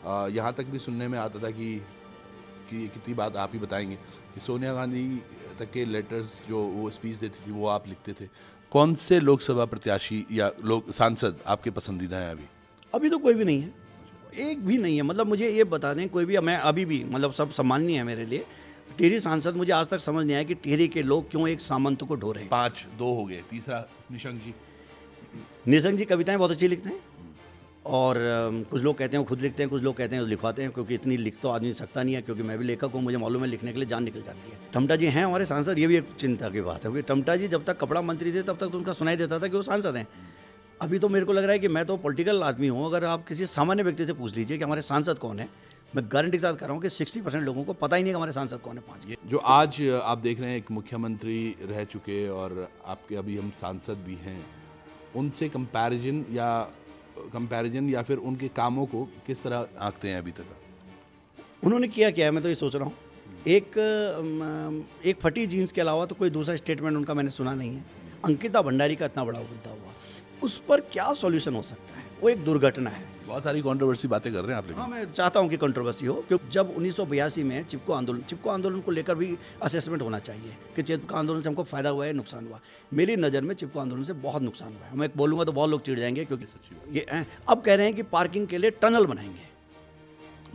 यहाँ तक भी सुनने में आता था कि कितनी बात आप ही बताएंगे कि सोनिया गांधी तक के लेटर्स जो वो स्पीच देती थी वो आप लिखते थे। कौन से लोकसभा प्रत्याशी या लोक सांसद आपके पसंदीदा हैं अभी? अभी तो कोई भी नहीं है, एक भी नहीं है। मतलब मुझे ये बता दें, कोई भी, मैं अभी भी, मतलब सब सम्माननीय है मेरे लिए। टिहरी सांसद, मुझे आज तक समझ नहीं आया कि टिहरी के लोग क्यों एक सामंत को ढो रहे हैं। 5-2 हो गए, तीसरा निशंक जी। निशंक जी कविताएं बहुत अच्छी लिखते हैं, और कुछ लोग कहते हैं वो खुद लिखते हैं, कुछ लोग कहते हैं वो लिखवाते हैं, क्योंकि इतनी लिख तो आदमी सकता नहीं है, क्योंकि मैं भी लेखक हूँ, मुझे मालूम है लिखने के लिए जान निकल जाती है। टमटा जी हैं हमारे सांसद, ये भी एक चिंता की बात है, क्योंकि टमटा जी जब तक कपड़ा मंत्री थे तब तक तो उनका सुनाई देता था कि वो सांसद हैं। अभी तो मेरे को लग रहा है कि मैं तो पॉलिटिकल आदमी हूँ, अगर आप किसी सामान्य व्यक्ति से पूछ लीजिए कि हमारे सांसद कौन है, मैं गारंटी के साथ कह रहा हूँ कि 60% लोगों को पता ही नहीं कि हमारे सांसद कौन है 5 के। जो आज आप देख रहे हैं एक मुख्यमंत्री रह चुके और आपके अभी हम सांसद भी हैं, उनसे कंपैरिजन या फिर उनके कामों को किस तरह आंकते हैं अभी तक? उन्होंने किया क्या है, मैं तो ये सोच रहा हूँ। एक फटी जीन्स के अलावा तो कोई दूसरा स्टेटमेंट उनका मैंने सुना नहीं है। अंकिता भंडारी का इतना बड़ा मुद्दा हुआ, उस पर क्या सॉल्यूशन हो सकता है? वो एक दुर्घटना है। बहुत सारी कंट्रोवर्सी बातें कर रहे हैं आप, लेकिन हाँ, मैं चाहता हूँ कि कंट्रोवर्सी हो, क्योंकि जब 1982 में चिपको आंदोलन को लेकर भी असेसमेंट होना चाहिए कि चिपको आंदोलन से हमको फ़ायदा हुआ है, नुकसान हुआ। मेरी नज़र में चिपको आंदोलन से बहुत नुकसान हुआ है। मैं बोलूँगा तो बहुत लोग चिढ़ जाएंगे, क्योंकि ये अब कह रहे हैं कि पार्किंग के लिए टनल बनाएंगे,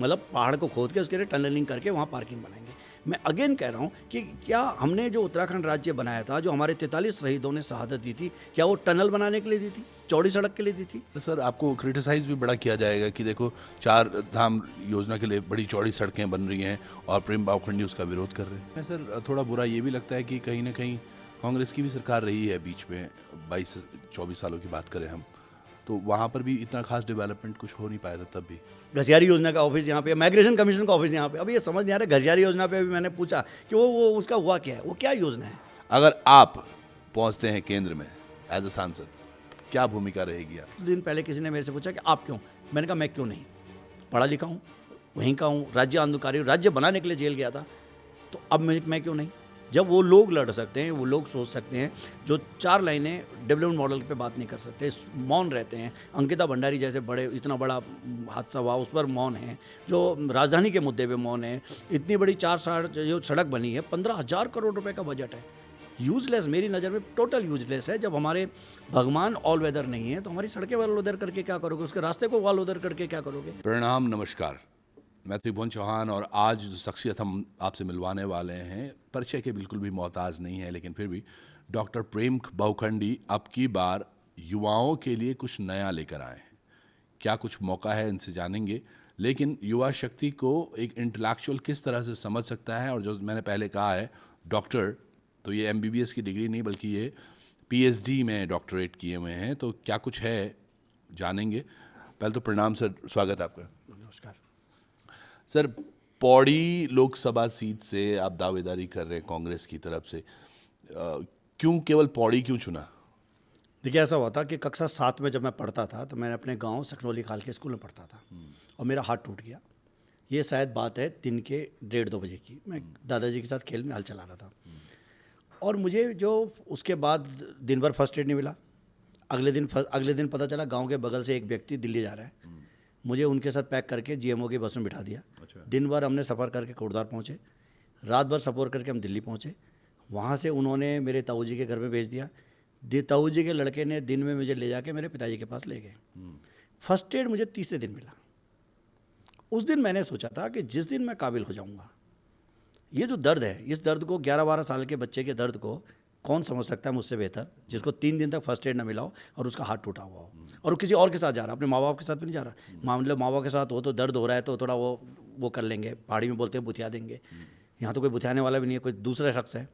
मतलब पहाड़ को खोद के उसके लिए टनलिंग करके वहाँ पार्किंग बनाएंगे। मैं अगेन कह रहा हूँ कि क्या हमने जो उत्तराखंड राज्य बनाया था, जो हमारे 43 शहीदों ने शहादत दी थी, क्या वो टनल बनाने के लिए दी थी, चौड़ी सड़क के लिए दी थी? तो सर आपको क्रिटिसाइज भी बड़ा किया जाएगा कि देखो 4 धाम योजना के लिए बड़ी चौड़ी सड़कें बन रही हैं और प्रेम बावखंडी उसका विरोध कर रहे हैं। मैं सर थोड़ा बुरा ये भी लगता है कि कहीं ना कहीं कांग्रेस की भी सरकार रही है बीच में, 22-24 सालों की बात करें हम, तो वहाँ पर भी इतना खास डेवलपमेंट कुछ हो नहीं पाया था तब भी। घसियारी योजना का ऑफिस यहाँ पे, माइग्रेशन कमीशन का ऑफिस यहाँ पे। अभी ये समझ नहीं आ रहा, घसियारी योजना पे भी मैंने पूछा कि वो उसका हुआ क्या है, वो क्या योजना है? अगर आप पहुँचते हैं केंद्र में एज अ सांसद, क्या भूमिका रहेगी आप? दिन पहले किसी ने मेरे से पूछा कि आप क्यों, मैंने कहा मैं क्यों नहीं, पढ़ा लिखा हूँ, वहीं का हूँ, राज्य आंदोलनकारी, राज्य बनाने के लिए जेल गया था, तो अब मैं क्यों नहीं? जब वो लोग लड़ सकते हैं, वो लोग सोच सकते हैं, जो 4 लाइनें डेवलपमेंट मॉडल पे बात नहीं कर सकते, मौन रहते हैं। अंकिता भंडारी जैसे इतना बड़ा हादसा हुआ उस पर मौन है, जो राजधानी के मुद्दे पे मौन है। इतनी बड़ी 4 जो सड़क बनी है, 15,000 करोड़ रुपए का बजट है, यूजलेस, मेरी नज़र में टोटल यूजलेस है। जब हमारे भगवान ऑल वेदर नहीं है तो हमारी सड़कें ऑल वेदर करके क्या करोगे, उसके रास्ते को ऑल वेदर करके क्या करोगे? प्रणाम, नमस्कार। मैं त्रिभुवन चौहान और आज जो शख्सियत हम आपसे मिलवाने वाले हैं, परिचय के बिल्कुल भी मोहताज नहीं है, लेकिन फिर भी डॉक्टर प्रेम बावखंडी अब की बार युवाओं के लिए कुछ नया लेकर आए हैं। क्या कुछ मौका है, इनसे जानेंगे। लेकिन युवा शक्ति को एक इंटेलेक्चुअल किस तरह से समझ सकता है, और जो मैंने पहले कहा है डॉक्टर, तो ये MBBS की डिग्री नहीं बल्कि ये PhD में डॉक्टरेट किए हुए हैं, तो क्या कुछ है जानेंगे। पहले तो प्रणाम सर, स्वागत है आपका। नमस्कार सर, पौड़ी लोकसभा सीट से आप दावेदारी कर रहे हैं कांग्रेस की तरफ से, क्यों केवल पौड़ी क्यों चुना? देखिए, ऐसा हुआ था कि कक्षा 7 में जब मैं पढ़ता था तो मैंने अपने गांव सकनौली खाल के स्कूल में पढ़ता था, और मेरा हाथ टूट गया। ये शायद बात है दिन के 1:30-2 बजे की। मैं दादाजी के साथ खेल में हल चला रहा था, और मुझे जो उसके बाद दिन भर फर्स्ट एड नहीं मिला। अगले दिन पता चला गांव के बगल से एक व्यक्ति दिल्ली जा रहा है, मुझे उनके साथ पैक करके GMO की बस में बिठा दिया। दिन भर हमने सफ़र करके कोटद्वार पहुँचे, रात भर सफ़र करके हम दिल्ली पहुँचे। वहाँ से उन्होंने मेरे ताऊ जी के घर में भेज दिया। ताऊ जी के लड़के ने दिन में मुझे ले जाके मेरे पिताजी के पास ले गए। फर्स्ट एड मुझे तीसरे दिन मिला। उस दिन मैंने सोचा था कि जिस दिन मैं काबिल हो जाऊँगा, ये जो दर्द है, इस दर्द को 11-12 साल के बच्चे के दर्द को कौन समझ सकता है मुझसे बेहतर, जिसको 3 दिन तक फर्स्ट एड ना मिला हो और उसका हाथ टूटा हुआ हो, और वो किसी और के साथ जा रहा, अपने माँ बाप के साथ भी नहीं जा रहा। मतलब माँ बाप के साथ हो तो दर्द हो रहा है तो थोड़ा वो कर लेंगे, पहाड़ी में बोलते हैं बुथिया देंगे। यहाँ तो कोई बुथियाने वाला भी नहीं है, कोई दूसरा शख्स है।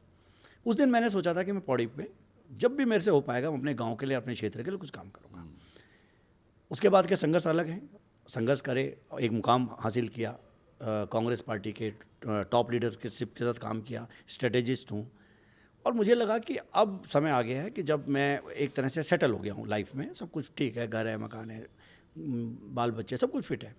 उस दिन मैंने सोचा था कि मैं पौड़ी पे जब भी मेरे से हो पाएगा मैं अपने गाँव के लिए, अपने क्षेत्र के लिए कुछ काम करूँगा। उसके बाद के संघर्ष अलग हैं, संघर्ष करे, एक मुकाम हासिल किया, कांग्रेस पार्टी के टॉप लीडरशिप के साथ काम किया, स्ट्रेटेजिस्ट हूँ, और मुझे लगा कि अब समय आ गया है कि जब मैं एक तरह से सेटल हो गया हूँ लाइफ में, सब कुछ ठीक है, घर है, मकान है, बाल बच्चे, सब कुछ फिट है,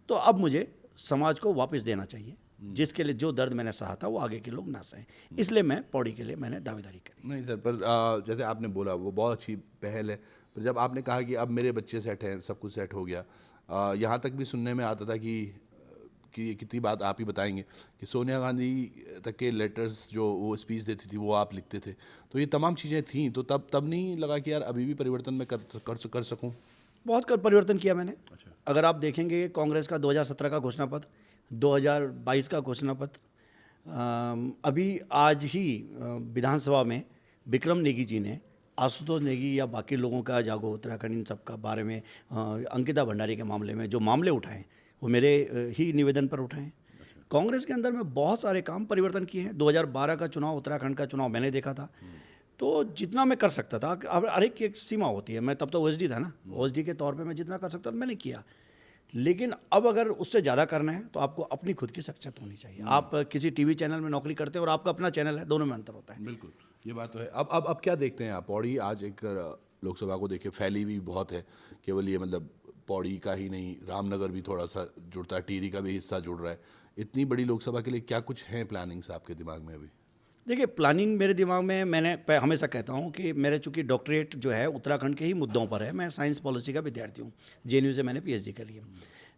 तो अब मुझे समाज को वापस देना चाहिए, जिसके लिए जो दर्द मैंने सहा था वो आगे के लोग ना सहें। इसलिए मैं पौड़ी के लिए मैंने दावेदारी करी। नहीं सर, पर जैसे आपने बोला वो बहुत अच्छी पहल है, पर जब आपने कहा कि अब मेरे बच्चे सेट हैं, सब कुछ सेट हो गया, यहाँ तक भी सुनने में आता था कि कितनी बात आप ही बताएंगे कि सोनिया गांधी तक के लेटर्स जो वो स्पीच देती थी वो आप लिखते थे, तो ये तमाम चीज़ें थीं, तो तब नहीं लगा कि यार अभी भी परिवर्तन मैं कर सकूँ? बहुत कर परिवर्तन किया मैंने। अगर आप देखेंगे कांग्रेस का 2017 का घोषणा पत्र, 2022 का घोषणा पत्र, अभी आज ही विधानसभा में विक्रम नेगी जी ने आशुतोष नेगी या बाकी लोगों का, जागो उत्तराखंड, इन सब का बारे में, अंकिता भंडारी के मामले में जो मामले उठाए वो मेरे ही निवेदन पर उठाए। कांग्रेस के अंदर में बहुत सारे काम परिवर्तन किए हैं। 2012 का चुनाव, उत्तराखंड का चुनाव मैंने देखा था, तो जितना मैं कर सकता था, अब हर एक की एक सीमा होती है। मैं तब तो ओएसडी था ना, ओएसडी के तौर पे मैं जितना कर सकता था मैंने किया। लेकिन अब अगर उससे ज़्यादा करना है तो आपको अपनी खुद की शख्सियत होनी चाहिए। आप किसी टीवी चैनल में नौकरी करते हैं और आपका अपना चैनल है, दोनों में अंतर होता है। बिल्कुल, ये बात तो है। अब क्या देखते हैं आप? पौड़ी आज एक लोकसभा को देखिए फैली हुई बहुत है, केवल ये मतलब पौड़ी का ही नहीं, रामनगर भी थोड़ा सा जुड़ता है, टिहरी का भी हिस्सा जुड़ रहा है। इतनी बड़ी लोकसभा के लिए क्या कुछ है प्लानिंग्स आपके दिमाग में अभी? देखिए, प्लानिंग मेरे दिमाग में, मैंने हमेशा कहता हूँ कि मेरे चूँकि डॉक्टरेट जो है उत्तराखंड के ही मुद्दों पर है। मैं साइंस पॉलिसी का विद्यार्थी हूँ, जेएनयू से मैंने पीएचडी करी है।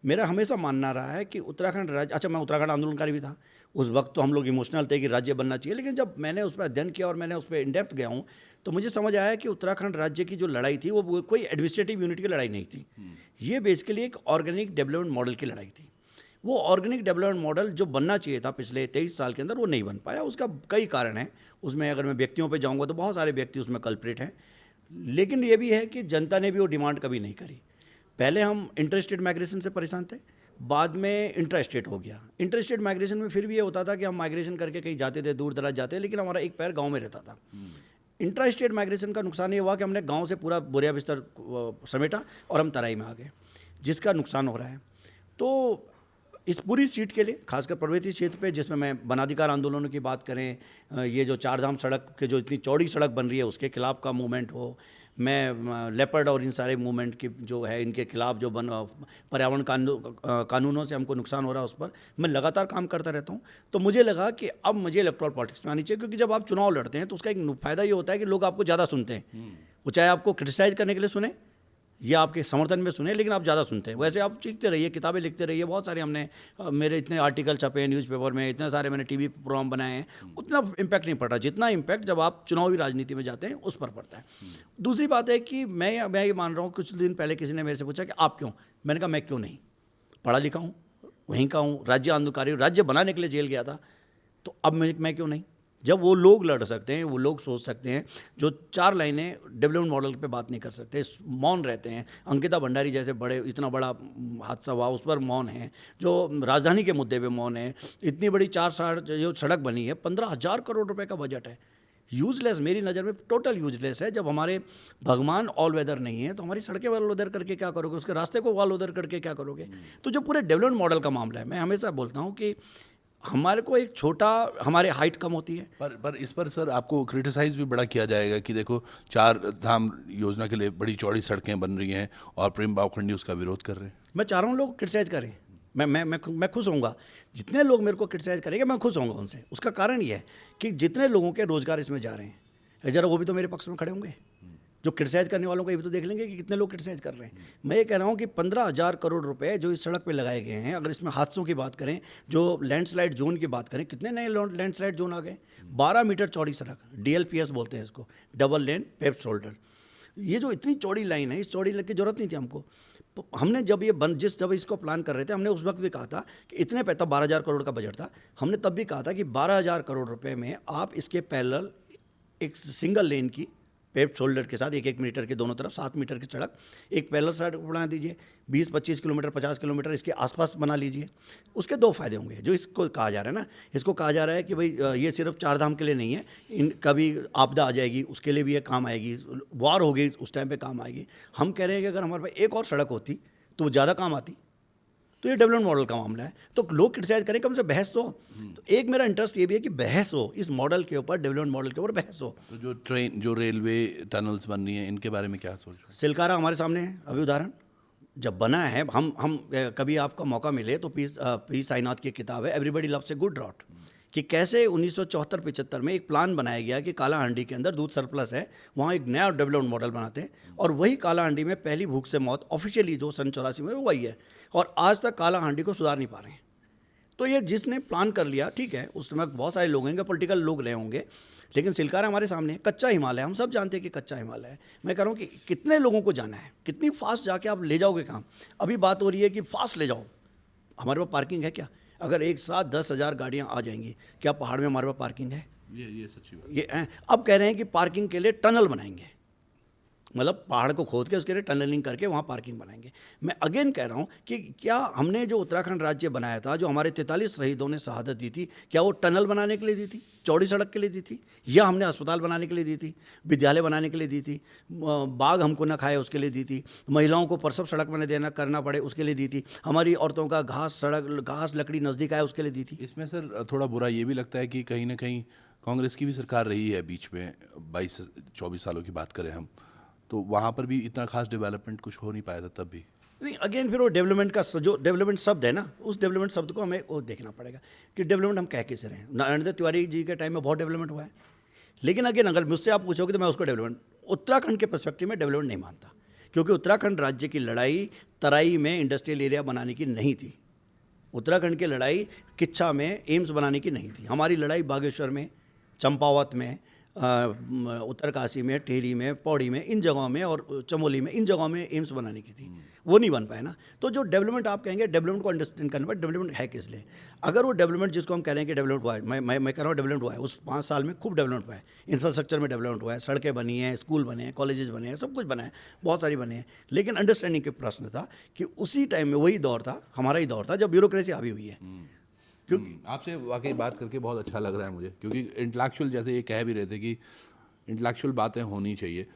मेरा हमेशा मानना रहा है कि उत्तराखंड राज्य, अच्छा मैं उत्तराखंड आंदोलनकारी भी था, उस वक्त तो हम लोग इमोशनल थे कि राज्य बनना चाहिए, लेकिन जब मैंने उस पर अध्ययन किया और मैंने उस पर इन डेप्थ गया हूँ तो मुझे समझ आया कि उत्तराखंड राज्य की जो लड़ाई थी वो कोई एडमिनिस्ट्रेटिव यूनिट की लड़ाई नहीं थी। ये बेसिकली एक ऑर्गेनिक डेवलपमेंट मॉडल की लड़ाई थी। वो ऑर्गेनिक डेवलपमेंट मॉडल जो बनना चाहिए था पिछले 23 साल के अंदर, वो नहीं बन पाया। उसका कई कारण हैं। उसमें अगर मैं व्यक्तियों पे जाऊंगा तो बहुत सारे व्यक्ति उसमें कल्प्रिट हैं, लेकिन ये भी है कि जनता ने भी वो डिमांड कभी नहीं करी। पहले हम इंटर स्टेट माइग्रेशन से परेशान थे, बाद में इंट्रा स्टेट हो गया। इंटर स्टेट माइग्रेशन में फिर भी ये होता था कि हम माइग्रेशन करके कहीं जाते थे, दूर दराज जाते, लेकिन हमारा एक पैर गाँव में रहता था। इंट्रा स्टेट माइग्रेशन का नुकसान ये हुआ कि हमने गाँव से पूरा बोरिया बिस्तर समेटा और हम तराई में आ गए, जिसका नुकसान हो रहा है। तो इस पूरी सीट के लिए, खासकर पर्वतीय क्षेत्र पे, जिसमें मैं वनाधिकार आंदोलनों की बात करें, ये जो चारधाम सड़क के जो इतनी चौड़ी सड़क बन रही है उसके खिलाफ का मूवमेंट हो, मैं लेपर्ड और इन सारे मूवमेंट की जो है इनके खिलाफ जो पर्यावरण कानूनों से हमको नुकसान हो रहा है उस पर मैं लगातार काम करता रहता हूँ। तो मुझे लगा कि अब मुझे इलेक्टोरल पॉलिटिक्स में आनी चाहिए, क्योंकि जब आप चुनाव लड़ते हैं तो उसका एक फ़ायदा ये होता है कि लोग आपको ज़्यादा सुनते हैं। वो चाहे आपको क्रिटिसाइज़ करने के लिए सुने या आपके समर्थन में सुने, लेकिन आप ज़्यादा सुनते हैं। वैसे आप सीखते रहिए, किताबें लिखते रहिए। बहुत सारे हमने, मेरे इतने आर्टिकल छपे हैं न्यूज़पेपर में, इतने सारे मैंने टीवी प्रोग्राम बनाए हैं, उतना इम्पैक्ट नहीं पड़ता जितना इम्पैक्ट जब आप चुनावी राजनीति में जाते हैं उस पर पड़ता है। दूसरी बात है कि मैं ये मान रहा हूँ, कुछ दिन पहले किसी ने मेरे से पूछा कि आप क्यों? मैंने कहा मैं क्यों नहीं, पढ़ा लिखा हूँ, वहीं का हूँ, राज्य आंदोलनकारी, राज्य बनाने के लिए जेल गया था, तो अब मैं क्यों नहीं? जब वो लोग लड़ सकते हैं, वो लोग सोच सकते हैं, जो 4 लाइनें डेवलपमेंट मॉडल पे बात नहीं कर सकते, मौन रहते हैं। अंकिता भंडारी जैसे इतना बड़ा हादसा हुआ उस पर मौन है, जो राजधानी के मुद्दे पे मौन है। इतनी बड़ी 4 जो सड़क बनी है, 15,000 करोड़ रुपए का बजट है। यूजलेस, मेरी नज़र में टोटल यूजलेस है। जब हमारे भगवान ऑल वेदर नहीं है तो हमारी सड़कें ऑल वेदर करके क्या करोगे, उसके रास्ते को ऑल वेदर करके क्या करोगे? तो जो पूरे डेवलपमेंट मॉडल का मामला है, मैं हमेशा बोलता हूँ कि हमारे को एक छोटा, हमारे हाइट कम होती है। पर इस पर सर आपको क्रिटिसाइज भी बड़ा किया जाएगा कि देखो 4 धाम योजना के लिए बड़ी चौड़ी सड़कें बन रही हैं और प्रेम बावखंडी उसका विरोध कर रहे हैं। मैं चाह रहा हूँ लोग क्रिटिसाइज करें, मैं खुश होऊंगा। जितने लोग मेरे को क्रिटिसाइज करेंगे मैं खुश होऊंगा उनसे। उसका कारण ये है कि जितने लोगों के रोजगार इसमें जा रहे हैं, ज़रा वो भी तो मेरे पक्ष में खड़े होंगे। जो क्रिटिसाइज करने वालों को ये भी तो देख लेंगे कि कितने लोग क्रिटिसाइज कर रहे हैं। मैं ये कह रहा हूँ कि 15,000 करोड़ रुपए जो इस सड़क पे लगाए गए हैं, अगर इसमें हादसों की बात करें, जो लैंडस्लाइड जोन की बात करें, कितने नए लैंडस्लाइड जोन आ गए। 12 मीटर चौड़ी सड़क, DLPS बोलते हैं इसको, डबल लेन पेव्ड शोल्डर। ये जो इतनी चौड़ी लाइन है, इस चौड़ी लाइन की जरूरत नहीं थी हमको। तो हमने जब जब इसको प्लान कर रहे थे, हमने उस वक्त भी कहा था कि इतने तब 12,000 करोड़ का बजट था। हमने तब भी कहा था कि 12,000 करोड़ रुपए में आप इसके पैरेलल एक सिंगल लेन की पेव्ड शोल्डर के साथ 1-1 मीटर के दोनों तरफ 7 मीटर की सड़क, एक पैरेलल सड़क बना दीजिए। 20-25 किलोमीटर, 50 किलोमीटर इसके आसपास बना लीजिए। उसके 2 फायदे होंगे। जो इसको कहा जा रहा है ना, इसको कहा जा रहा है कि भाई ये सिर्फ 4 धाम के लिए नहीं है, कभी आपदा आ जाएगी उसके लिए भी ये काम आएगी, वार हो गई उस टाइम पे काम आएगी। हम कह रहे हैं कि अगर हमारे पास एक और सड़क होती तो वो ज़्यादा काम आती। तो ये डेवलपमेंट मॉडल का मामला है। तो लोग क्रिटिसाइज करें, कम से बहस तो एक मेरा इंटरेस्ट ये भी है कि बहस हो इस मॉडल के ऊपर, डेवलपमेंट मॉडल के ऊपर बहस हो। तो जो रेलवे टनल्स बन रही हैं, इनके बारे में क्या सोच? सिलकारा हमारे सामने है अभी उदाहरण, जब बना है। हम कभी आपका मौका मिले तो पी साईनाथ की किताब है everybody loves a good drought, कि कैसे 1974-75 में एक प्लान बनाया गया कि कालाहांडी के अंदर दूध सरप्लस है, वहाँ एक नया डेवलपमेंट मॉडल बनाते हैं, और वही कालाहांडी में पहली भूख से मौत ऑफिशियली जो सन 84 में वही है, और आज तक कालाहांडी को सुधार नहीं पा रहे हैं। तो ये जिसने प्लान कर लिया, ठीक है, उस समय बहुत सारे लोग होंगे, पॉलिटिकल लोग रहे होंगे, लेकिन सिलकार हमारे सामने है, कच्चा हिमालय, हम सब जानते हैं कि कच्चा हिमालय है। मैं कह रहा हूँ कि कितने लोगों को जाना है, कितनी फास्ट जाके आप ले जाओगे काम। अभी बात हो रही है कि फास्ट ले जाओ, हमारे पास पार्किंग है क्या? अगर एक साथ 10,000 गाड़ियाँ आ जाएंगी, क्या पहाड़ में हमारे पास पार्किंग है? ये सच्ची बात। ये है। अब कह रहे हैं कि पार्किंग के लिए टनल बनाएंगे, मतलब पहाड़ को खोद के उसके लिए टनलिंग करके वहाँ पार्किंग बनाएंगे। मैं अगेन कह रहा हूँ कि क्या हमने जो उत्तराखंड राज्य बनाया था, जो हमारे 43 शहीदों ने शहादत दी थी, क्या वो टनल बनाने के लिए दी थी, चौड़ी सड़क के लिए दी थी, या हमने अस्पताल बनाने के लिए दी थी, विद्यालय बनाने के लिए दी थी, बाघ हमको ना खाए उसके लिए दी थी, महिलाओं को प्रसव सड़क में देना करना पड़े उसके लिए दी थी, हमारी औरतों का घास लकड़ी नज़दीक आए उसके लिए दी थी। इसमें सर थोड़ा बुरा ये भी लगता है कि कहीं ना कहीं कांग्रेस की भी सरकार रही है बीच में, 22-24 सालों की बात करें हम, तो वहाँ पर भी इतना खास डेवलपमेंट कुछ हो नहीं पाया था तब भी। नहीं, अगेन फिर वो डेवलपमेंट का जो डेवलपमेंट शब्द है ना, उस डेवलपमेंट शब्द को हमें वो देखना पड़ेगा कि डेवलपमेंट हम कह किस रहे हैं। नरेंद्र तिवारी जी के टाइम में बहुत डेवलपमेंट हुआ है, लेकिन अगेन अगर मुझसे आप पूछोगे तो मैं उसको डेवलपमेंट उत्तराखंड के पर्सपेक्टिव में डेवलपमेंट नहीं मानता, क्योंकि उत्तराखंड राज्य की लड़ाई तराई में इंडस्ट्रियल एरिया बनाने की नहीं थी। उत्तराखंड की लड़ाई किच्छा में एम्स बनाने की नहीं थी। हमारी लड़ाई बागेश्वर में, चंपावत में, उत्तरकाशी में, टिहरी में, पौड़ी में, इन जगहों में, और चमोली में, इन जगहों में एम्स बनाने की थी। वो नहीं बन पाए ना। तो जो डेवलपमेंट आप कहेंगे, डेवलपमेंट को अंडरस्टैंड करना पड़े, डेवलपमेंट है किस लिए। अगर वो डेवलपमेंट जिसको हम कह रहे हैं कि डेवलपमेंट हुआ है, मैं कह रहा हूँ डेवलपमेंट हुआ है, उस 5 साल में खूब डेवलपमेंट हुआ है, इंफ्रास्ट्रक्चर में डेवलपमेंट हुआ है, सड़कें बनी हैं, स्कूल बने हैं, कॉलेजेस बने हैं, सब कुछ बना है, बहुत सारी बने हैं। लेकिन अंडरस्टैंडिंग के प्रश्न था कि उसी टाइम में वही दौर था, हमारा ही दौर था, जब ब्यूरोक्रेसी हावी हुई है। क्योंकि आपसे वाकई बात करके बहुत अच्छा लग रहा है मुझे, क्योंकि इंटेलेक्चुअल जैसे ये कह भी रहे थे कि इंटेलेक्चुअल बातें होनी चाहिए।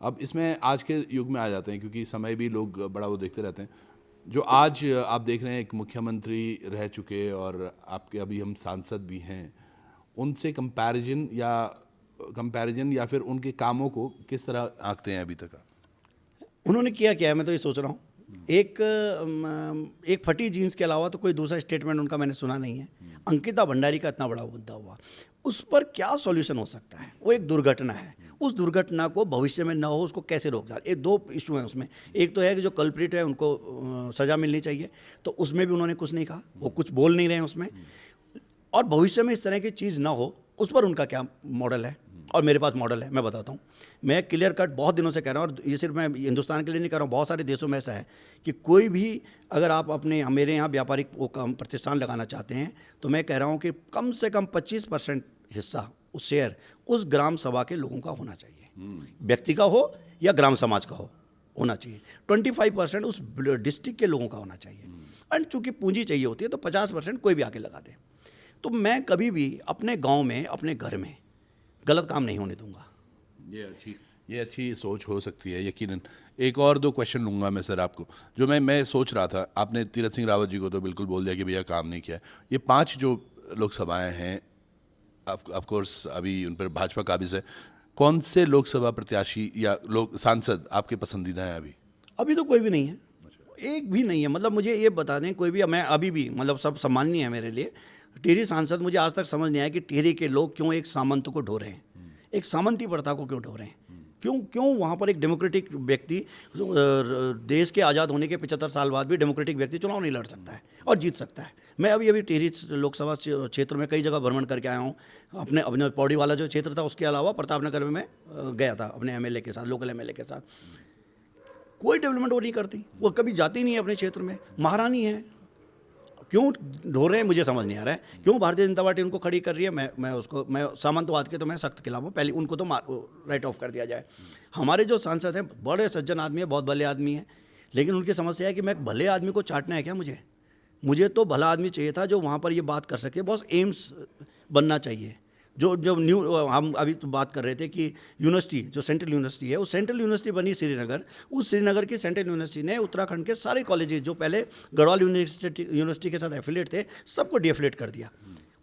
अब इसमें आज के युग में आ जाते हैं, क्योंकि समय भी लोग बड़ा वो देखते रहते हैं। जो आज आप देख रहे हैं एक मुख्यमंत्री रह चुके और आपके अभी हम सांसद भी हैं, उनसे कंपैरिजन या फिर उनके कामों को किस तरह आंकते हैं अभी तक? उन्होंने किया क्या है, मैं तो ये सोच रहा हूँ। एक फटी जीन्स के अलावा तो कोई दूसरा स्टेटमेंट उनका मैंने सुना नहीं है। अंकिता भंडारी का इतना बड़ा मुद्दा हुआ, उस पर क्या सॉल्यूशन हो सकता है? वो एक दुर्घटना है, उस दुर्घटना को भविष्य में ना हो उसको कैसे रोका जाए। एक 2 इशू हैं उसमें। एक तो है कि जो कल्प्रिट है उनको सज़ा मिलनी चाहिए, तो उसमें भी उन्होंने कुछ नहीं कहा, वो कुछ बोल नहीं रहे हैं उसमें। और भविष्य में इस तरह की चीज़ ना हो, उस पर उनका क्या मॉडल है। और मेरे पास मॉडल है, मैं बताता हूँ। मैं क्लियर कट बहुत दिनों से कह रहा हूँ, और ये सिर्फ मैं हिंदुस्तान के लिए नहीं कह रहा हूँ, बहुत सारे देशों में ऐसा है कि कोई भी अगर आप मेरे यहाँ व्यापारिक वो प्रतिष्ठान लगाना चाहते हैं, तो मैं कह रहा हूँ कि कम से कम 25% हिस्सा, उस शेयर, उस ग्राम सभा के लोगों का होना चाहिए, व्यक्ति का हो या ग्राम समाज का होना चाहिए। 25% उस डिस्ट्रिक्ट के लोगों का होना चाहिए। एंड चूँकि पूंजी चाहिए होती है, तो 50% कोई भी आके लगा दे। तो मैं कभी भी अपने गाँव में, अपने घर में गलत काम नहीं होने दूंगा। ये अच्छी सोच हो सकती है यकीनन। एक और 2 क्वेश्चन लूँगा मैं सर आपको, जो मैं सोच रहा था। आपने तीरथ सिंह रावत जी को तो बिल्कुल बोल दिया कि भैया काम नहीं किया। ये 5 जो लोकसभाएं हैं, ऑफ कोर्स अभी उन पर भाजपा काबिज है। कौन से लोकसभा प्रत्याशी या सांसद आपके पसंदीदा हैं अभी? अभी तो कोई भी नहीं है, एक भी नहीं है। मतलब मुझे ये बता दें कोई भी, मैं अभी भी, मतलब सब सम्माननीय है मेरे लिए। टिहरी सांसद, मुझे आज तक समझ नहीं आया कि टिहरी के लोग क्यों एक सामंत को ढो रहे हैं, एक सामंती प्रथा को क्यों ढो रहे हैं। क्यों वहाँ पर एक डेमोक्रेटिक व्यक्ति, देश के आज़ाद होने के 75 साल बाद भी डेमोक्रेटिक व्यक्ति चुनाव नहीं लड़ सकता है और जीत सकता है। मैं अभी टिहरी लोकसभा क्षेत्र में कई जगह भ्रमण करके आया हूँ। अपने पौड़ी वाला जो क्षेत्र था, उसके अलावा प्रतापनगर में मैं गया था अपने एमएलए के साथ, लोकल एमएलए के साथ। कोई डेवलपमेंट वो नहीं करती, वो कभी जाती नहीं है अपने क्षेत्र में, महारानी है। क्यों ढो रहे हैं मुझे समझ नहीं आ रहा है। क्यों भारतीय जनता पार्टी उनको खड़ी कर रही है। मैं सामंतवाद के तो मैं सख्त खिलाफ हूँ। पहले उनको तो राइट ऑफ कर दिया जाए। हमारे जो सांसद हैं बड़े सज्जन आदमी है, बहुत भले आदमी है, लेकिन उनकी समस्या है कि मैं भले आदमी को चाटना है क्या मुझे तो भला आदमी चाहिए था जो वहाँ पर ये बात कर सके। बस एम्स बनना चाहिए। जो न्यू, हम अभी तो बात कर रहे थे कि यूनिवर्सिटी, जो सेंट्रल यूनिवर्सिटी है, वो सेंट्रल यूनिवर्सिटी बनी श्रीनगर। उस श्रीनगर की सेंट्रल यूनिवर्सिटी ने उत्तराखंड के सारे कॉलेजेस जो पहले गढ़वाल यूनिवर्सिटी के साथ एफिलेट थे, सबको डीएफिलेट कर दिया।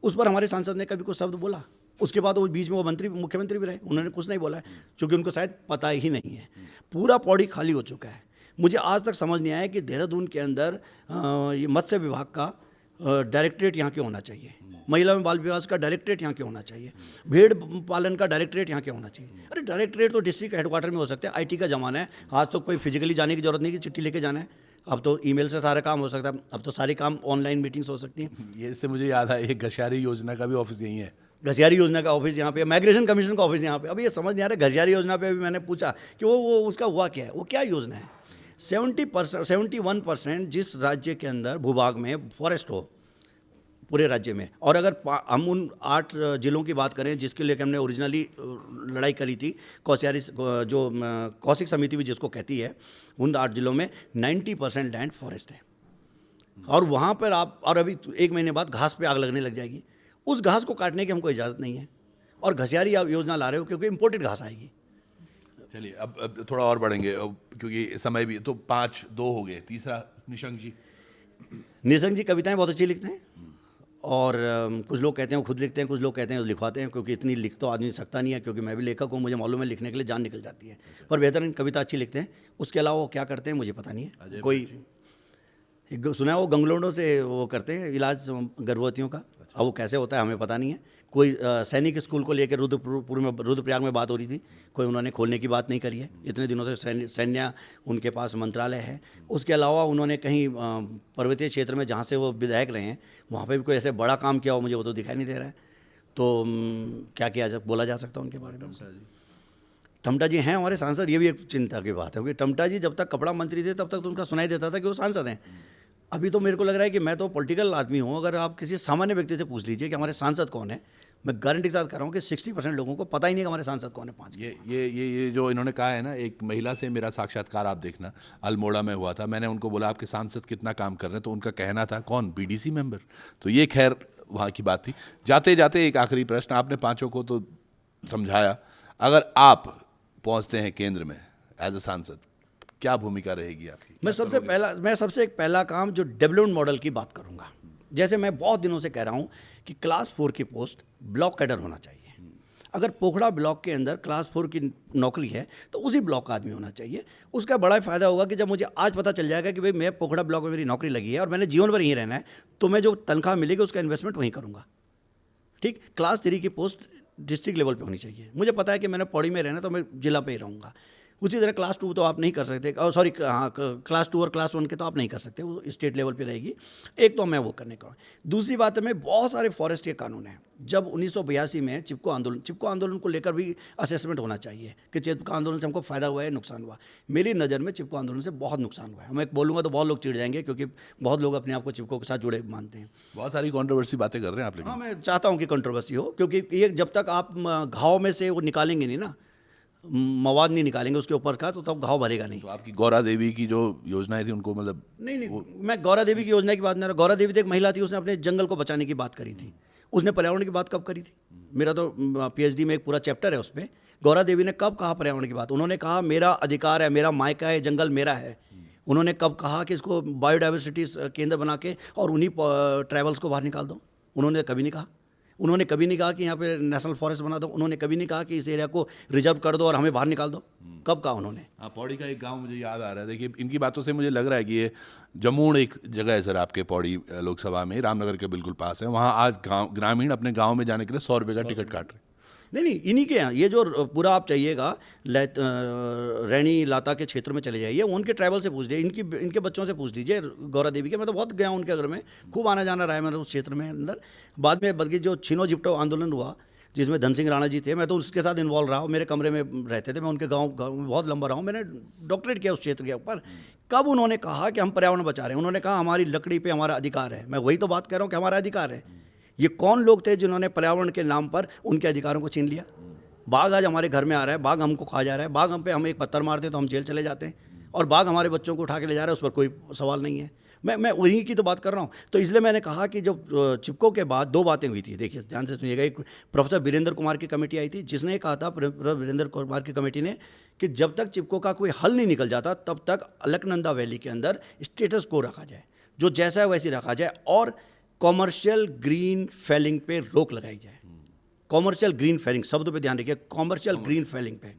उस पर हमारे सांसद ने कभी कुछ शब्द बोला? उसके बाद वो बीच में वो मुख्यमंत्री भी रहे, उन्होंने कुछ नहीं बोला है, क्योंकि उनको शायद पता ही नहीं है। पूरा पौड़ी खाली हो चुका है। मुझे आज तक समझ नहीं आया कि देहरादून के अंदर ये मत्स्य विभाग का डायरेक्टरेट यहाँ क्यों होना चाहिए, महिला एवं बाल विकास का डायरेक्टरेट यहाँ क्यों होना चाहिए, भेड़ पालन का डायरेक्टरेट यहाँ क्यों होना चाहिए। अरे डायरेक्टरेट तो डिस्ट्रिक्ट हेडक्वार्टर में हो सकते हैं, आईटी का ज़माना है, आज तो कोई फिजिकली जाने की जरूरत नहीं कि चिट्ठी लेके जाना है, अब तो ईमेल से सारा काम हो सकता है, अब तो सारे काम ऑनलाइन मीटिंग्स हो सकती हैं। ये इससे मुझे याद है, एक घसियारी योजना का भी ऑफिस यही है। घसियारी योजना का ऑफिस यहाँ पे, माइग्रेशन कमीशन का ऑफिस यहाँ पे। अब ये समझ नहीं आ रहा, घसियारी योजना पे भी मैंने पूछा कि वो उसका हुआ क्या है, वो क्या योजना है। 71% जिस राज्य के अंदर भूभाग में फॉरेस्ट हो पूरे राज्य में, और अगर हम उन 8 जिलों की बात करें जिसके लिए हमने ओरिजिनली लड़ाई करी थी, कौशियारी जो कौशिक समिति भी जिसको कहती है, उन 8 जिलों में 90% लैंड फॉरेस्ट है। और वहाँ पर आप, और अभी 1 महीने बाद घास पे आग लगने लग जाएगी, उस घास को काटने की हमको इजाज़त नहीं है, और घसियारी आप योजना ला रहे हो क्योंकि इम्पोर्टेड घास आएगी। चलिए अब थोड़ा और बढ़ेंगे, क्योंकि समय भी तो 5-2 हो गए। तीसरा निशंक जी। निशंक जी कविताएं बहुत अच्छी लिखते हैं, और कुछ लोग कहते हैं वो खुद लिखते हैं, कुछ लोग कहते हैं वो लिखवाते हैं, क्योंकि इतनी लिख तो आदमी सकता नहीं है, क्योंकि मैं भी लेखक हूँ, मुझे मालूम है लिखने के लिए जान निकल जाती है, पर बेहतरीन कविता अच्छी लिखते हैं। उसके अलावा वो क्या करते हैं मुझे पता नहीं है। कोई सुना है वो गंगलोडों से वो करते हैं इलाज गर्भवतियों का, अब वो कैसे होता है हमें पता नहीं है। कोई सैनिक स्कूल को लेकर रुद्रप्रयाग में बात हो रही थी, कोई उन्होंने खोलने की बात नहीं करी है। इतने दिनों से सैन्य उनके पास मंत्रालय है। उसके अलावा उन्होंने कहीं पर्वतीय क्षेत्र में जहाँ से वो विधायक रहे हैं वहाँ पे भी कोई ऐसे बड़ा काम किया हो मुझे वो तो दिखाई नहीं दे रहा है। तो क्या किया बोला जा सकता है उनके बारे में। टमटा जी हैं हमारे सांसद, ये भी एक चिंता की बात है, क्योंकि टमटा जी जब तक कपड़ा मंत्री थे तब तक तो उनका सुनाई देता था कि वो सांसद हैं। अभी तो मेरे को लग रहा है कि मैं तो पॉलिटिकल आदमी हूँ, अगर आप किसी सामान्य व्यक्ति से पूछ लीजिए कि हमारे सांसद कौन है, मैं गारंटी के साथ कर रहा हूँ कि 60% लोगों को पता ही नहीं कि हमारे सांसद कौन है। 5 ये जो इन्होंने कहा है ना, एक महिला से मेरा साक्षात्कार आप देखना अल्मोड़ा में हुआ था। मैंने उनको बोला आपके सांसद कितना काम कर रहे हैं, तो उनका कहना था कौन, बीडीसी मेंबर। तो ये खैर वहाँ की बात थी। जाते जाते एक आखिरी प्रश्न, आपने 5 को तो समझाया, अगर आप पहुँचते हैं केंद्र में एज ए सांसद, क्या भूमिका रहेगी आपकी? मैं सबसे एक पहला काम जो डेवलपमेंट मॉडल की बात करूंगा। जैसे मैं बहुत दिनों से कह रहा हूं कि क्लास 4 की पोस्ट ब्लॉक कैडर होना चाहिए। अगर पोखड़ा ब्लॉक के अंदर क्लास 4 की नौकरी है तो उसी ब्लॉक का आदमी होना चाहिए। उसका बड़ा फ़ायदा होगा कि जब मुझे आज पता चल जाएगा कि भाई मैं पोखड़ा ब्लॉक में मेरी नौकरी लगी है और मैंने जीवन भर यहीं रहना है, तो मैं जो तनख्वाह मिलेगी उसका इन्वेस्टमेंट वहीं करूँगा। ठीक, क्लास 3 की पोस्ट डिस्ट्रिक्ट लेवल पे होनी चाहिए। मुझे पता है कि मैंने पौड़ी में रहना तो मैं जिला पे ही रहूँगा। उसी तरह क्लास 2 तो आप नहीं कर सकते, और सॉरी हाँ, क्लास 2 और क्लास 1 के तो आप नहीं कर सकते, वो स्टेट लेवल पे रहेगी। एक तो मैं वो करने का। दूसरी बात है, मैं बहुत सारे फॉरेस्ट के कानून हैं। जब 1982 में चिपको आंदोलन को लेकर भी असेसमेंट होना चाहिए कि चिपको आंदोलन से हमको फ़ायदा हुआ है, नुकसान हुआ। मेरी नज़र में चिपको आंदोलन से बहुत नुकसान हुआ है। मैं बोलूँगा तो बहुत लोग चिढ़ जाएंगे, क्योंकि बहुत लोग अपने आप को चिपको के साथ जुड़े मानते हैं। बहुत सारी कंट्रोवर्सी बातें कर रहे हैं आप, लेकिन हाँ, मैं चाहता हूँ कि कंट्रोवर्सी हो, क्योंकि ये जब तक आप घाव में से वो निकालेंगे नहीं ना, मवाद नहीं निकालेंगे उसके ऊपर का, तो तब घाव भरेगा नहीं। तो आपकी गौरा देवी की जो योजनाएं थी उनको मतलब नहीं, मैं गौरा देवी की योजना की बात नहीं रहा। गौरा देवी तो एक महिला थी, उसने अपने जंगल को बचाने की बात करी थी। उसने पर्यावरण की बात कब करी थी? मेरा तो पीएचडी में एक पूरा चैप्टर है उस पर। गौरा देवी ने कब कहा पर्यावरण की बात? उन्होंने कहा मेरा अधिकार है, मेरा मायका है, जंगल मेरा है। उन्होंने कब कहा कि इसको बायोडाइवर्सिटी केंद्र बना के और उन्हीं ट्राइबल्स को बाहर निकाल दो? उन्होंने कभी नहीं कहा। उन्होंने कभी नहीं कहा कि यहाँ पे नेशनल फॉरेस्ट बना दो। उन्होंने कभी नहीं कहा कि इस एरिया को रिजर्व कर दो और हमें बाहर निकाल दो। कब कहा उन्होंने? हाँ, पौड़ी का एक गांव मुझे याद आ रहा है। देखिए, इनकी बातों से मुझे लग रहा है कि ये जमूड़ एक जगह है सर आपके पौड़ी लोकसभा में, रामनगर के बिल्कुल पास है। वहाँ आज ग्रामीण अपने गाँव में जाने के लिए 100 रुपये का टिकट काट रहे हैं। नहीं, इन्हीं के यहाँ ये जो पूरा आप चाहिएगा रैनी लाता के क्षेत्र में चले जाइए, उनके ट्राइबल से पूछ लीजिए, इनके बच्चों से पूछ लीजिए गौरा देवी के। मैं तो बहुत गया हूँ उनके घर में, खूब आना जाना रहा है मेरे उस क्षेत्र में अंदर। बाद में बल्कि जो छिनो झिपटो आंदोलन हुआ जिसमें धन सिंह राणा जी थे, मैं तो उसके साथ इन्वॉल्व रहा हूँ। मेरे कमरे में रहते थे, मैं उनके गाँव में बहुत लंबा रहा हूँ। मैंने डॉक्टरेट किया उस क्षेत्र के ऊपर। कब उन्होंने कहा कि हम पर्यावरण बचा रहे हैं? उन्होंने कहा हमारी लकड़ी पर हमारा अधिकार है। मैं वही तो बात कर रहा हूँ कि हमारा अधिकार है। ये कौन लोग थे जिन्होंने पर्यावरण के नाम पर उनके अधिकारों को छीन लिया? बाघ आज हमारे घर में आ रहा है, बाघ हमको खा जा रहा है, बाघ हम पे हम एक पत्थर मारते तो हम जेल चले जाते हैं, और बाघ हमारे बच्चों को उठा के ले जा रहा है, उस पर कोई सवाल नहीं है। मैं वहीं की तो बात कर रहा हूँ। तो इसलिए मैंने कहा कि जब चिपको के बाद 2 बातें हुई थी, देखिए ध्यान से सुनिएगा। एक प्रोफेसर वीरेंद्र कुमार की कमेटी आई थी, जिसने कहा था, वीरेंद्र कुमार की कमेटी ने, कि जब तक चिपको का कोई हल नहीं निकल जाता तब तक अलकनंदा वैली के अंदर स्टेटस को रखा जाए, जो जैसा है वैसे रखा जाए, और कॉमर्शियल ग्रीन फेलिंग पे रोक लगाई जाए। कॉमर्शियल ग्रीन फेलिंग शब्द पे ध्यान रखिए, कॉमर्शियल ग्रीन फेलिंग पे।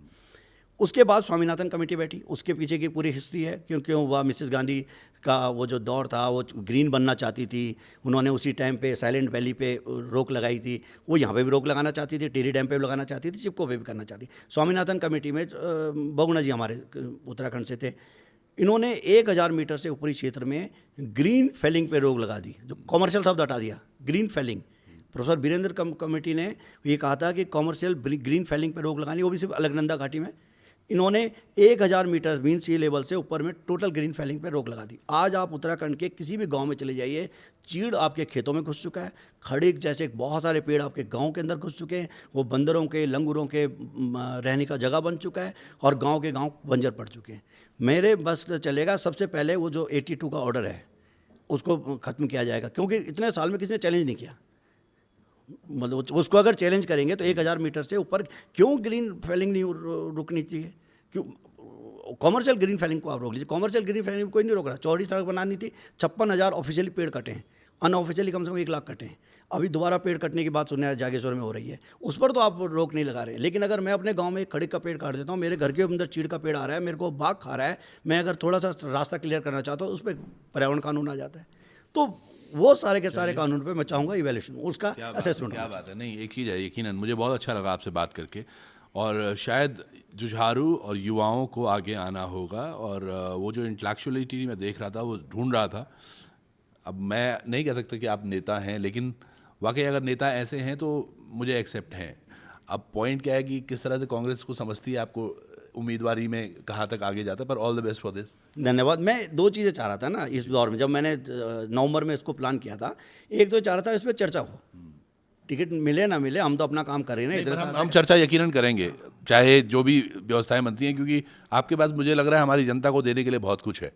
उसके बाद स्वामीनाथन कमेटी बैठी, उसके पीछे की पूरी हिस्ट्री है, क्यों हुआ। मिसेस गांधी का वो जो दौर था, वो ग्रीन बनना चाहती थी, उन्होंने उसी टाइम पे साइलेंट वैली पे रोक लगाई थी, वो यहाँ पे भी रोक लगाना चाहती थी, टिहरी डैम पे भी लगाना चाहती थी, चिपको पे भी करना चाहती। स्वामीनाथन कमेटी में बहुगुणा जी हमारे उत्तराखंड से थे, इन्होंने 1000 मीटर से ऊपरी क्षेत्र में ग्रीन फेलिंग पे रोक लगा दी, जो कॉमर्शियल शब्द हटा दिया, green felling. Professor Virendra committee ने ये कहा था कि कॉमर्शियल ग्रीन फेलिंग पे रोक लगानी, वो भी सिर्फ अलकनंदा घाटी में। इन्होंने 1000 मीटर मीन सी लेवल से ऊपर में टोटल ग्रीन फेलिंग पे रोक लगा दी। आज आप उत्तराखंड के किसी भी गांव में चले जाइए, चीड़ आपके खेतों में घुस चुका है, खड़ीक जैसे बहुत सारे पेड़ आपके गांव के अंदर घुस चुके हैं, वो बंदरों के, लंगूरों के रहने का जगह बन चुका है, और गांव के गांव बंजर पड़ चुके हैं। मेरे बस चलेगा, सबसे पहले वो जो 82 का ऑर्डर है उसको ख़त्म किया जाएगा, क्योंकि इतने साल में किसी ने चैलेंज नहीं किया। मतलब उसको अगर चैलेंज करेंगे तो 1000 मीटर से ऊपर क्यों ग्रीन फेलिंग नहीं रुकनी चाहिए? क्यों कॉमर्शियल ग्रीन फेलिंग को आप रोक लीजिए। कॉमर्शियल ग्रीन फेलिंग कोई नहीं रोक रहा। चौड़ी सड़क बनानी थी, 56,000 ऑफिशियली पेड़ कटे हैं, अनऑफिशियली कम से कम 1 लाख कटे हैं। अभी दोबारा पेड़ कटने की बात सुनने जागेश्वर में हो रही है, उस पर तो आप रोक नहीं लगा रहे। लेकिन अगर मैं अपने गांव में एक खड़ीक का पेड़ काट देता हूं, मेरे घर के अंदर चीड़ का पेड़ आ रहा है, मेरे को बाघ खा रहा है, मैं अगर थोड़ा सा रास्ता क्लियर करना चाहता हूँ, उस पर पर्यावरण कानून आ जाता है। तो वो सारे के सारे कानून पे मैं चाहूँगा इवैल्यूएशन, उसका असेसमेंट। क्या बात है। नहीं, एक चीज़ है, यकीनन मुझे बहुत अच्छा लगा आपसे बात करके, और शायद जुझारू और युवाओं को आगे आना होगा। और वो जो इंटेलेक्चुअलिटी मैं देख रहा था, वो ढूंढ रहा था। अब मैं नहीं कह सकता कि आप नेता हैं, लेकिन वाकई अगर नेता ऐसे हैं तो मुझे एक्सेप्ट हैं। अब पॉइंट क्या है कि किस तरह से कांग्रेस को समझती है, आपको उम्मीदवारी में कहाँ तक आगे जाता है, पर all the best for this. धन्यवाद। मैं 2 चीज़ें चाह रहा था ना इस दौर में, जब मैंने नवंबर में इसको प्लान किया था। एक तो चाह रहा था इस पर चर्चा हो, टिकट मिले ना मिले, हम तो अपना काम कर रहे हैं ना। हम चर्चा यकीनन करेंगे, चाहे जो भी व्यवस्थाएं बनती हैं, क्योंकि आपके पास मुझे लग रहा है हमारी जनता को देने के लिए बहुत कुछ है।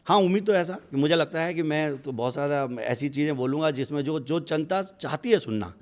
हाँ, उम्मीद तो ऐसा कि मुझे लगता है कि मैं तो बहुत ज़्यादा ऐसी चीज़ें बोलूँगा जिसमें जो जनता चाहती है सुनना,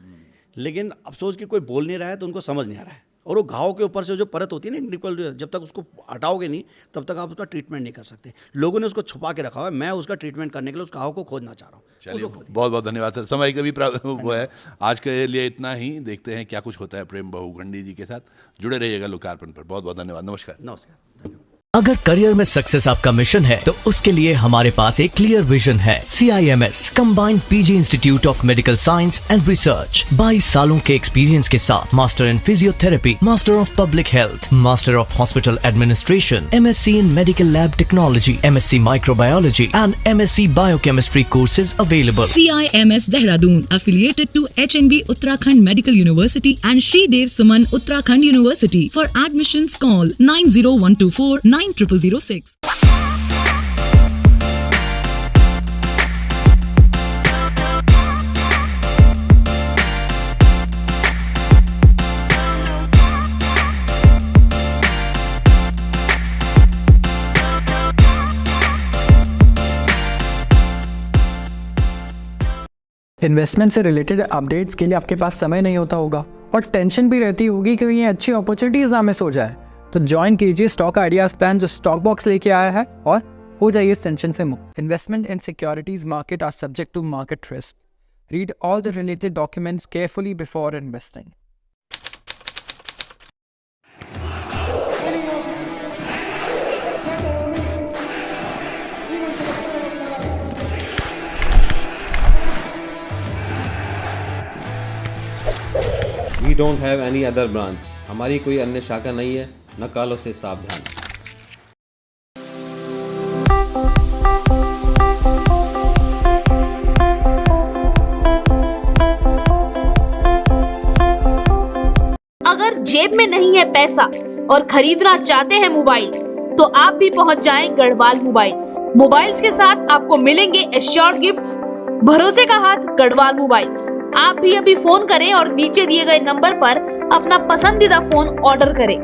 लेकिन अफसोस कि कोई बोल नहीं रहा है, तो उनको समझ नहीं आ रहा है। और वो घाव के ऊपर से जो परत होती है ना, निकल, जब तक उसको हटाओगे नहीं, तब तक आप उसका ट्रीटमेंट नहीं कर सकते। लोगों ने उसको छुपा के रखा हुआ है, मैं उसका ट्रीटमेंट करने के लिए उस घाव को खोदना चाह रहा हूँ। चलिए, बहुत बहुत धन्यवाद सर। समय का भी वो है, आज के लिए इतना ही। देखते हैं क्या कुछ होता है प्रेम बहुखंडी जी के साथ। जुड़े रहिएगा लोकार्पण पर। बहुत बहुत धन्यवाद। नमस्कार। नमस्कार, धन्यवाद। अगर करियर में सक्सेस आपका मिशन है, तो उसके लिए हमारे पास एक क्लियर विजन है। CIMS combined PG institute of medical science and research, 22 सालों के एक्सपीरियंस के साथ master in physiotherapy, master of public health, master of hospital administration, MSc in medical lab technology, MSc microbiology and MSc biochemistry courses available. CIMS Dehradun affiliated to HNB Uttarakhand Medical University and Shri Dev Suman Uttarakhand University. For admissions call 90124 9006. Investment से related updates के लिए आपके पास समय नहीं होता होगा, और tension भी रहती होगी कि ये अच्छी अपॉर्चुनिटीज ना मिस हो जाए। तो ज्वाइन कीजिए स्टॉक आइडियाज प्लान जो स्टॉक बॉक्स लेके आया है, और हो जाइए इस टेंशन से मुक्त। Investment in securities market are subject to market risk. Read all the related documents carefully before investing. We don't have any other branch. हमारी कोई अन्य शाखा नहीं है, न कालों से सावधान। अगर जेब में नहीं है पैसा और खरीदना चाहते हैं मोबाइल, तो आप भी पहुंच जाएं गढ़वाल मोबाइल्स। मोबाइल्स के साथ आपको मिलेंगे एश्योर्ड गिफ्ट्स। भरोसे का हाथ गढ़वाल मोबाइल्स। आप भी अभी फोन करें और नीचे दिए गए नंबर पर अपना पसंदीदा फोन ऑर्डर करें।